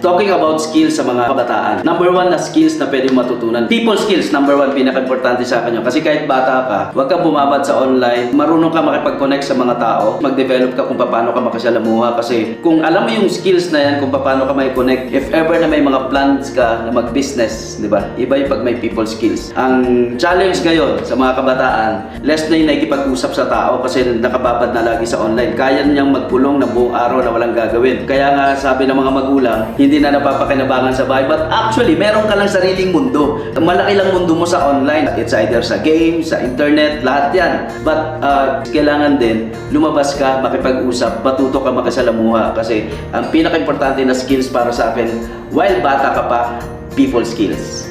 Talking about skills sa mga kabataan. Number one na skills na pwede matutunan. People skills, number one, pinaka-importante sa akin yun. Kasi kahit bata ka, huwag kang bumabad sa online. Marunong ka makipag-connect sa mga tao. Mag-develop ka kung paano ka makasalamuha. Kasi kung alam mo yung skills na yan, kung paano ka may-connect, if ever na may mga plans ka na mag-business, di ba? Iba yung pag may people skills. Ang challenge ngayon sa mga kabataan, less na yung nakikipag-usap sa tao kasi nakababad na lagi sa online. Kaya niyang magpulong ng buong araw na walang gagawin. Kaya nga sabi ng mga magulang, hindi na napapakinabangan sa bahay. But actually, meron ka lang sariling mundo. Malaki lang mundo mo sa online. It's either sa games, sa internet, lahat yan. But kailangan din, lumabas ka, makipag-usap, matuto ka makasalamuha. Kasi ang pinaka-importante na skills para sa akin, while bata ka pa, people skills.